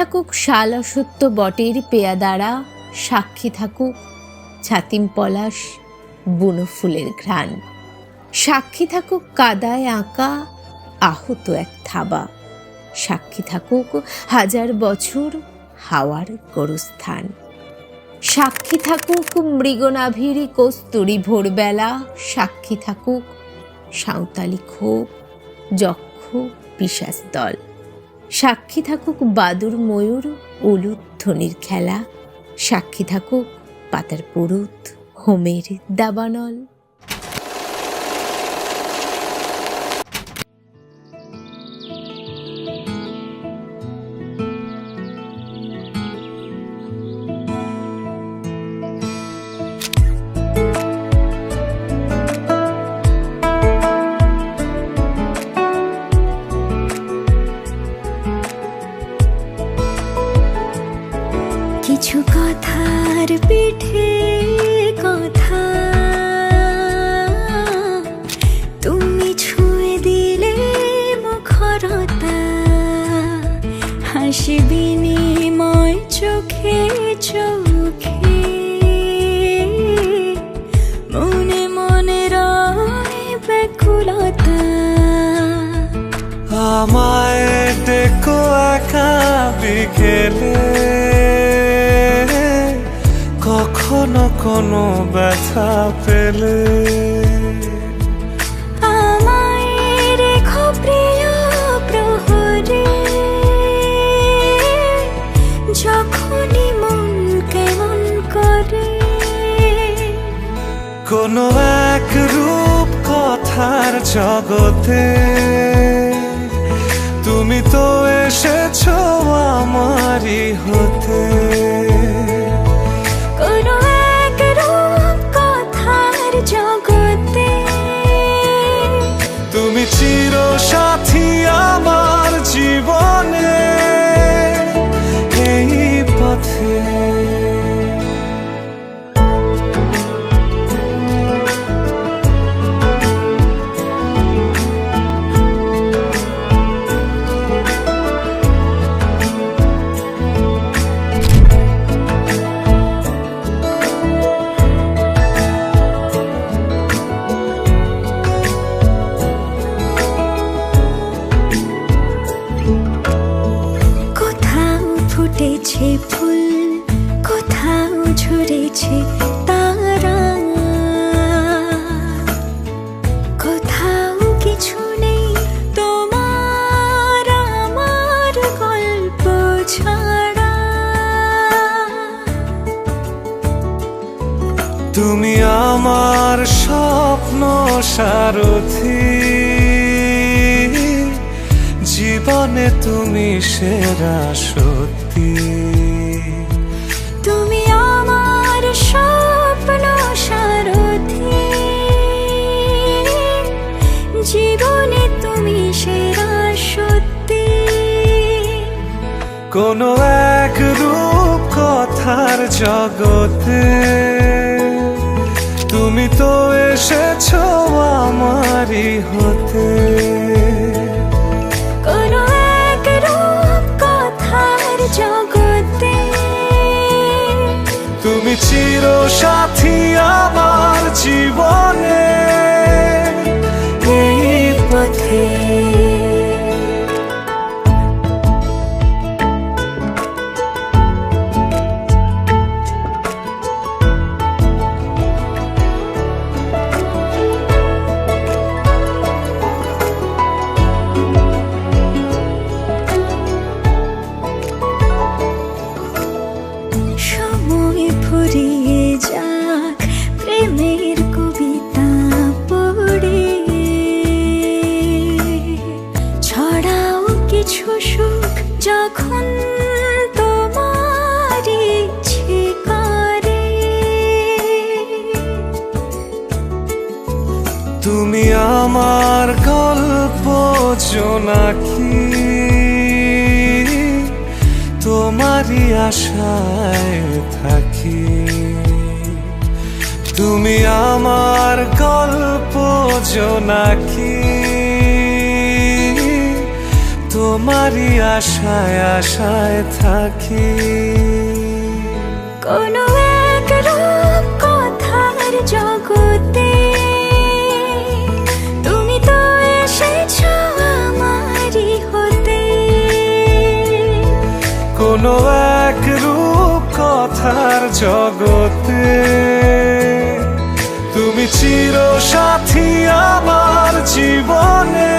থাকুক শাল অসত্য বটের পেয়াদারা, সাক্ষী থাকুক ছাতিম পলাশ বুনো ফুলের ঘ্রাণ, সাক্ষী থাকুক কাদায় আঁকা আহত এক থাবা, সাক্ষী থাকুক হাজার বছর হাওয়ার গোরস্থান, সাক্ষী থাকুক মৃগনাভির কস্তুরী ভোরবেলা, সাক্ষী থাকুক সাঁওতালি ক্ষোভ যক্ষ পিশাচ দল, সাক্ষী থাকুক বাদুর ময়ূর উলুধ্বনির খেলা, সাক্ষী থাকুক পাতার পুরুত হোমের দাবানল। কিছু কথার পিঠে কথা তুমি ছুঁয়ে দিলে মুখরতা, হাসি বিনিময় চোখে চোখে, মনে মনে রয় ব্যাকুলতা। আমায় দেখো একা বিকেলে, কখনো কোনো ব্যথা পেলে, আমায় রেখো প্রিয় প্রহরে, যখনই মন কেমন করে। কোনো এক রূপ কথার জগতে তুমি তো এসেছো আমারই হতে। কোনো এক রূপ কথার জগতে তুমি চির সাথী আমার জীবনে, এই পথে। ফুটেছে ফুল, কোথাও ঝরেছে তারা, কোথাও কিছু নেই তোমার আমার গল্প ছাড়া। তুমি আমার স্বপ্ন সারথি, জীবনে তুমি সেরা সত্যি। তুমি আমার স্বপ্ন সারথি, জীবনে তুমি সেরা সত্যি। কোনো এক রূপ কথার জগতে তুমি তো এসেছো আমারই হতে। কোনো এক রূপ কথার জগতে তুমি চির সাথী আমার জীবনে, এই পথে। সময় ফুরিয়ে যাক প্রেমের কবিতা পড়ে, ছড়াও কিছু সুখ যখন তোমার ইচ্ছে করে। তুমি আমার গল্প জোনাকি, তোমারই আশায় থাকি। তুমি আমার গল্প জোনাকি, তোমারই আশায় আশায় থাকি। কোনো এক রূপ কথার জগতে তুমি তো এসেছো আমারই হতে। কোনো এক রূপ কথার জগতে তুমি চির সাথী আমার জীবনে।